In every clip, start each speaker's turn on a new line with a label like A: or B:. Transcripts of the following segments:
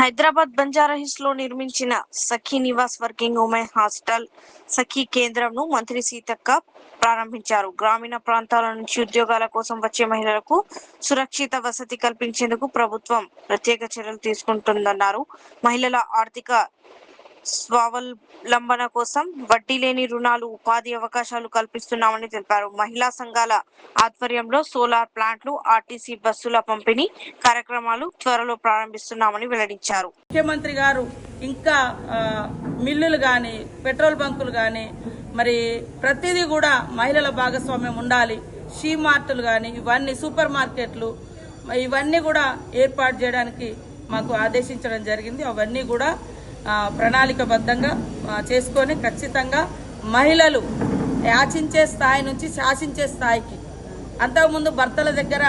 A: హైదరాబాద్ బంజారాహిల్స్ లో నిర్మించిన సఖీ Nivas working women hostel సఖీ కేంద్రంను మంత్రి సీతక్క ప్రారంభించారు. గ్రామీణ ప్రాంతాల నుంచి ఉద్యోగాల కోసం వచ్చే మహిళలకు సురక్షిత వసతి కల్పించేందుకు ప్రభుత్వం ప్రత్యేక చర్యలు తీసుకుంటుందన్నారు. మహిళల ఆర్థిక స్వావలంబన కోసం వడ్డీ లేని రుణాలు, ఉపాధి అవకాశాలు కల్పిస్తున్నామని తెలిపారు. మహిళా సంఘాల ఆధ్వర్యంలో సోలార్ ప్లాంట్లు, ఆర్టీసీ బస్సుల పంపిణీ కార్యక్రమాలు త్వరలో ప్రారంభిస్తున్నామని వెల్లడించారు.
B: ముఖ్యమంత్రి గారు ఇంకా మిల్లులు గాని, పెట్రోల్ బంకులు గాని, మరి ప్రతిదీ కూడా మహిళల భాగస్వామ్యం ఉండాలి. షీ మార్టులు గాని, ఇవన్నీ సూపర్ మార్కెట్లు, ఇవన్నీ కూడా ఏర్పాటు చేయడానికి మాకు ఆదేశించడం జరిగింది. అవన్నీ కూడా ప్రణాళికబద్ధంగా చేసుకొని ఖచ్చితంగా మహిళలు యాచించే స్థాయి నుంచి శాసించే స్థాయికి, అంతకుముందు భర్తల దగ్గర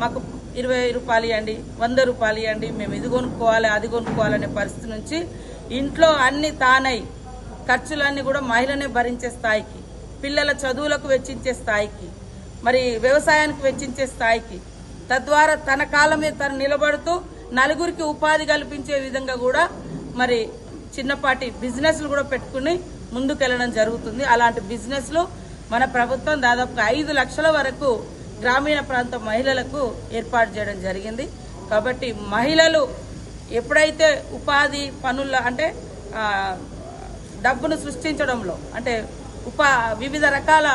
B: మాకు 20 రూపాయలు ఇవ్వండి, 100 రూపాయలు ఇవ్వండి, మేము ఇది కొనుక్కోవాలి అది కొనుక్కోవాలనే పరిస్థితి నుంచి ఇంట్లో అన్ని తానై ఖర్చులన్నీ కూడా మహిళనే భరించే స్థాయికి, పిల్లల చదువులకు వెచ్చించే స్థాయికి, మరి వ్యవసాయానికి వెచ్చించే స్థాయికి, తద్వారా తన కాళ్ళ మీద తను నిలబడుతూ నలుగురికి ఉపాధి కల్పించే విధంగా కూడా మరి చిన్నపాటి బిజినెస్లు కూడా పెట్టుకుని ముందుకెళ్లడం జరుగుతుంది. అలాంటి బిజినెస్లు మన ప్రభుత్వం దాదాపుగా 5 లక్షల వరకు గ్రామీణ ప్రాంత మహిళలకు ఏర్పాటు చేయడం జరిగింది. కాబట్టి మహిళలు ఎప్పుడైతే ఉపాధి పనుల అంటే డబ్బును సృష్టించడంలో అంటే వివిధ రకాల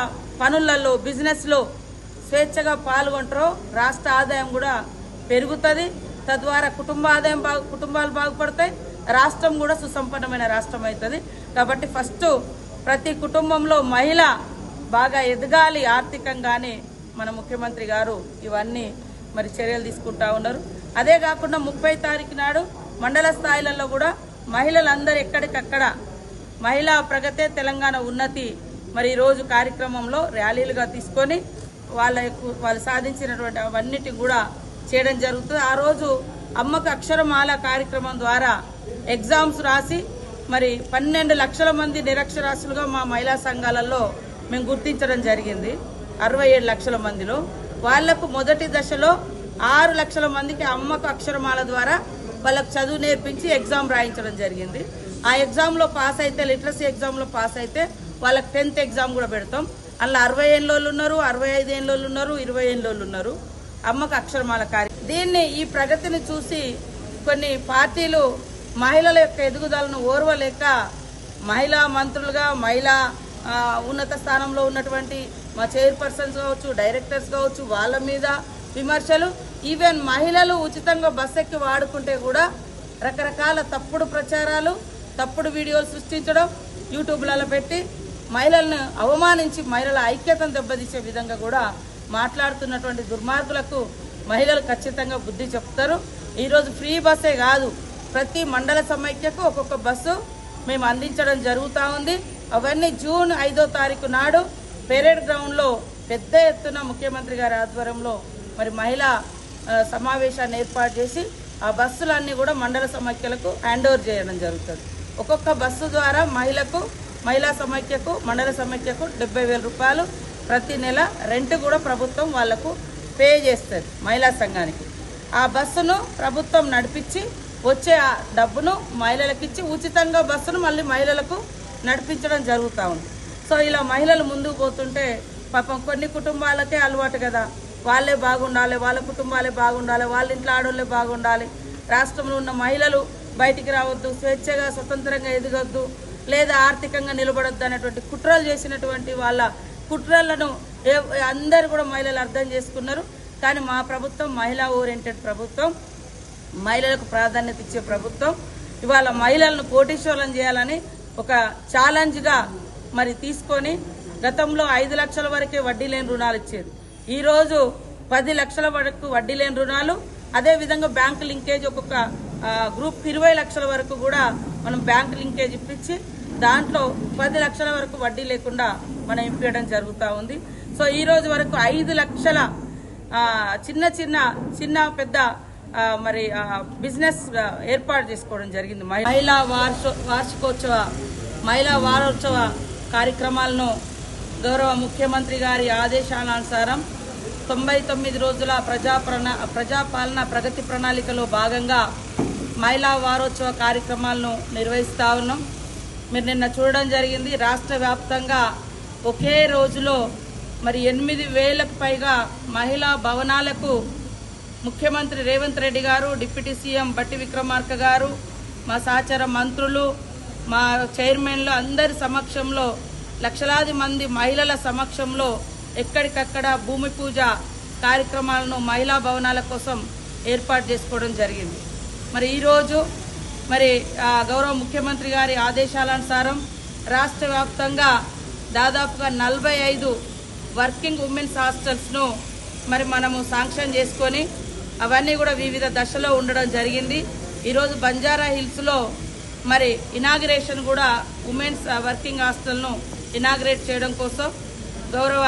B: పనులలో బిజినెస్లో స్వేచ్ఛగా పాల్గొంటారో రాష్ట్ర ఆదాయం కూడా పెరుగుతుంది. తద్వారా కుటుంబాలు బాగుపడతాయి, రాష్ట్రం కూడా సుసంపన్నమైన రాష్ట్రం అవుతుంది. కాబట్టి ఫస్ట్ ప్రతి కుటుంబంలో మహిళ బాగా ఎదగాలి ఆర్థికంగానే మన ముఖ్యమంత్రి గారు ఇవన్నీ మరి చర్యలు తీసుకుంటా ఉన్నారు. అదే కాకుండా 30 తారీఖు నాడు మండల స్థాయిలలో కూడా మహిళలందరూ ఎక్కడికక్కడ మహిళా ప్రగతే తెలంగాణ ఉన్నతి మరి ఈరోజు కార్యక్రమంలో ర్యాలీలుగా తీసుకొని వాళ్ళు సాధించినటువంటి అవన్నిటి కూడా చేయడం జరుగుతుంది. ఆ రోజు అమ్మకు అక్షరమాల కార్యక్రమం ద్వారా ఎగ్జామ్స్ రాసి మరి 12 లక్షల మంది నిరక్షరాస్యులుగా మా మహిళా సంఘాలలో మేము గుర్తించడం జరిగింది. 67 లక్షల మందిలో వాళ్లకు మొదటి దశలో 6 లక్షల మందికి అమ్మకు అక్షరమాల ద్వారా వాళ్ళకు చదువు నేర్పించి ఎగ్జామ్ రాయించడం జరిగింది. ఆ ఎగ్జామ్లో పాస్ అయితే, లిటరసీ ఎగ్జామ్లో పాస్ అయితే వాళ్ళకి 10th ఎగ్జామ్ కూడా పెడతాం. అందులో 60 ఏళ్ళోళ్ళు ఉన్నారు, 65 ఏళ్ళోళ్ళు ఉన్నారు, 20 ఏళ్ళోళ్ళు ఉన్నారు. అమ్మకు అక్షరమాల కార్యక్రమం దీన్ని ఈ ప్రగతిని చూసి కొన్ని పార్టీలు మహిళల యొక్క ఎదుగుదలను ఓర్వలేక మహిళా మంత్రులుగా, మహిళా ఉన్నత స్థానంలో ఉన్నటువంటి మా చైర్పర్సన్స్ కావచ్చు, డైరెక్టర్స్ కావచ్చు, వాళ్ళ మీద విమర్శలు. ఈవెన్ మహిళలు ఉచితంగా బస్ ఎక్కి వాడుకుంటే కూడా రకరకాల తప్పుడు ప్రచారాలు, తప్పుడు వీడియోలు సృష్టించడం, యూట్యూబ్లలో పెట్టి మహిళలను అవమానించి మహిళల ఐక్యతను దెబ్బతీసే విధంగా కూడా మాట్లాడుతున్నటువంటి దుర్మార్గులకు మహిళలు ఖచ్చితంగా బుద్ధి చెప్తారు. ఈరోజు ఫ్రీ బస్సే కాదు, ప్రతి మండల సమైక్యకు ఒక్కొక్క బస్సు మేము అందించడం జరుగుతూ ఉంది. అవన్నీ జూన్ 5వ తారీఖు నాడు పెరేడ్ గ్రౌండ్లో పెద్ద ఎత్తున ముఖ్యమంత్రి గారి ఆధ్వర్యంలో మరి మహిళా సమావేశాన్ని ఏర్పాటు చేసి ఆ బస్సులన్నీ కూడా మండల సమైక్యలకు హ్యాండ్ ఓవర్ చేయడం జరుగుతుంది. ఒక్కొక్క బస్సు ద్వారా మహిళా సమైక్యకు, మండల సమైక్యకు 70,000 రూపాయలు ప్రతి నెల రెంట్ కూడా ప్రభుత్వం వాళ్లకు పే చేస్తుంది మహిళా సంఘానికి. ఆ బస్సును ప్రభుత్వం నడిపించి వచ్చే ఆ డబ్బును మహిళలకు ఇచ్చి ఉచితంగా బస్సును మళ్ళీ మహిళలకు నడిపించడం జరుగుతూ ఉంది. సో ఇలా మహిళలు ముందుకు పోతుంటే పాపం కొన్ని కుటుంబాలకే అలవాటు కదా, వాళ్ళే బాగుండాలి, వాళ్ళ కుటుంబాలే బాగుండాలి, వాళ్ళ ఇంట్లో ఆడవాళ్ళే బాగుండాలి, రాష్ట్రంలో ఉన్న మహిళలు బయటికి రావద్దు, స్వేచ్ఛగా స్వతంత్రంగా ఎదగొద్దు, లేదా ఆర్థికంగా నిలబడొద్దు అనేటువంటి కుట్రలు చేసినటువంటి వాళ్ళ కుట్రలను అందరూ కూడా మహిళలు అర్థం చేసుకున్నారు. కానీ మా ప్రభుత్వం మహిళా ఓరియంటెడ్ ప్రభుత్వం, మహిళలకు ప్రాధాన్యత ఇచ్చే ప్రభుత్వం. ఇవాళ మహిళలను కోటీశ్వరులను చేయాలని ఒక ఛాలెంజ్గా మరి తీసుకొని గతంలో 5 లక్షల వరకే వడ్డీ లేని రుణాలు ఇచ్చేది. ఈరోజు 10 లక్షల వరకు వడ్డీ లేని రుణాలు, అదేవిధంగా బ్యాంకు లింకేజ్ ఒక్కొక్క గ్రూప్ 20 లక్షల వరకు కూడా మనం బ్యాంకు లింకేజ్ ఇప్పించి దాంట్లో 10 లక్షల వరకు వడ్డీ లేకుండా మనం ఇప్పించడం జరుగుతూ ఉంది. సో ఈ రోజు వరకు 5 లక్షల చిన్న పెద్ద మరి బిజినెస్ ఏర్పాటు చేసుకోవడం జరిగింది. మహిళా వారోత్సవ కార్యక్రమాలను గౌరవ ముఖ్యమంత్రి గారి ఆదేశానుసారం 99 రోజుల ప్రజాపాలన ప్రగతి ప్రణాళికలో భాగంగా మహిళా వారోత్సవ కార్యక్రమాలను నిర్వహిస్తూ ఉన్నాం. మీరు నిన్న చూడడం జరిగింది. రాష్ట్ర వ్యాప్తంగా ఒకే రోజులో మరి 8,000కు పైగా మహిళా భవనాలకు ముఖ్యమంత్రి రేవంత్ రెడ్డి గారు, డిప్యూటీ సీఎం బట్టి విక్రమార్క గారు, మా సహచర మంత్రులు, మా చైర్మన్లు అందరి సమక్షంలో లక్షలాది మంది మహిళల సమక్షంలో ఎక్కడికక్కడ భూమి పూజ కార్యక్రమాలను మహిళా భవనాల కోసం ఏర్పాటు చేసుకోవడం జరిగింది. మరి ఈరోజు మరి గౌరవ ముఖ్యమంత్రి గారి ఆదేశాలనుసారం రాష్ట్ర వ్యాప్తంగా దాదాపుగా 45 వర్కింగ్ ఉమెన్స్ హాస్టల్స్ను మరి మనము శాంక్షన్ చేసుకొని అవన్నీ కూడా వివిధ దశలో ఉండడం జరిగింది. ఈరోజు బంజారా హిల్స్లో మరి ఇనాగ్రేషన్ కూడా ఉమెన్స్ వర్కింగ్ హాస్టల్ను ఇనాగ్రేట్ చేయడం కోసం గౌరవ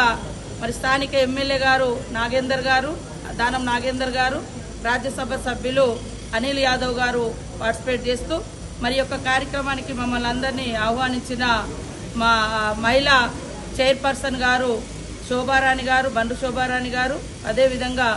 B: మరి స్థానిక ఎమ్మెల్యే గారు నాగేందర్ గారు, దానం నాగేందర్ గారు, రాజ్యసభ సభ్యులు అనిల్ యాదవ్ గారు పార్టిసిపేట్ చేస్తూ మరి యొక్క కార్యక్రమానికి మమ్మల్ని అందరినీ ఆహ్వానించిన మా మహిళా చైర్పర్సన్ గారు శోభారాణి గారు, బండు శోభారాణి గారు, అదేవిధంగా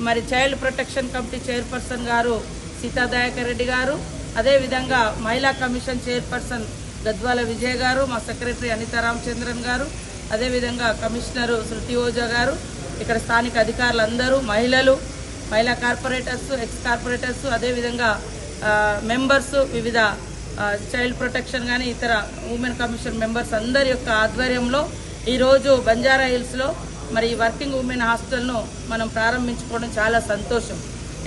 B: మరి చైల్డ్ ప్రొటెక్షన్ కమిటీ చైర్పర్సన్ గారు సీతా దయాకర్ రెడ్డి గారు, అదేవిధంగా మహిళా కమిషన్ చైర్పర్సన్ గద్వాల విజయ్ గారు, మా సెక్రటరీ అనితా రామచంద్రన్ గారు, అదేవిధంగా కమిషనరు శృతి ఓజా గారు, ఇక్కడ స్థానిక అధికారులందరూ, మహిళలు, మహిళా కార్పొరేటర్స్, ఎక్స్ కార్పొరేటర్స్, అదేవిధంగా మెంబర్స్, వివిధ చైల్డ్ ప్రొటెక్షన్ కానీ ఇతర ఉమెన్ కమిషన్ మెంబర్స్ అందరి యొక్క ఆధ్వర్యంలో ఈరోజు బంజారా హిల్స్లో మరి వర్కింగ్ ఉమెన్ హాస్టల్ను మనం ప్రారంభించుకోవడం చాలా సంతోషం.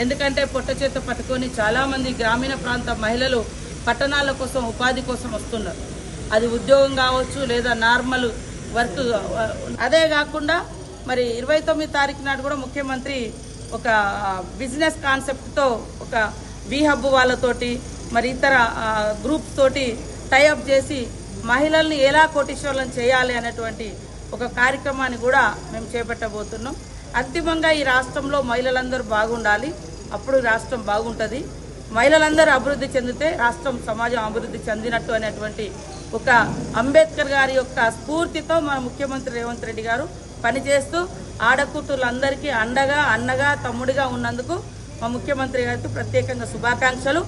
B: ఎందుకంటే పొట్ట చేత పట్టుకొని చాలామంది గ్రామీణ ప్రాంత మహిళలు పట్టణాల కోసం ఉపాధి కోసం వస్తున్నారు. అది ఉద్యోగం కావచ్చు లేదా నార్మల్ వర్క్. అదే కాకుండా మరి 29 తారీఖు నాడు కూడా ముఖ్యమంత్రి ఒక బిజినెస్ కాన్సెప్ట్తో ఒక బీ హబ్ వాళ్ళతోటి మరి ఇతర గ్రూప్స్ తోటి టైఅప్ చేసి మహిళల్ని ఎలా కోటీశ్వర్లను చేయాలి అనేటువంటి ఒక కార్యక్రమాన్ని కూడా మేము చేపట్టబోతున్నాం. అంతిమంగా ఈ రాష్ట్రంలో మహిళలందరూ బాగుండాలి, అప్పుడు రాష్ట్రం బాగుంటుంది. మహిళలందరూ అభివృద్ధి చెందితే రాష్ట్రం, సమాజం అభివృద్ధి చెందినట్టు అనేటువంటి ఒక అంబేద్కర్ గారి యొక్క స్ఫూర్తితో మన ముఖ్యమంత్రి రేవంత్ రెడ్డి గారు పనిచేస్తూ ఆడకూతుర్లందరికీ అండగా, అన్నగా, తమ్ముడిగా ఉన్నందుకు మా ముఖ్యమంత్రి గారికి ప్రత్యేకంగా శుభాకాంక్షలు.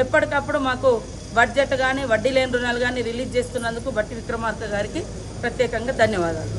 B: ఎప్పటికప్పుడు మాకు బడ్జెట్ కానీ వడ్డీ లేని రుణాలు కానీ రిలీజ్ చేస్తున్నందుకు బట్టి విక్రమార్క గారికి ప్రత్యేకంగా ధన్యవాదాలు.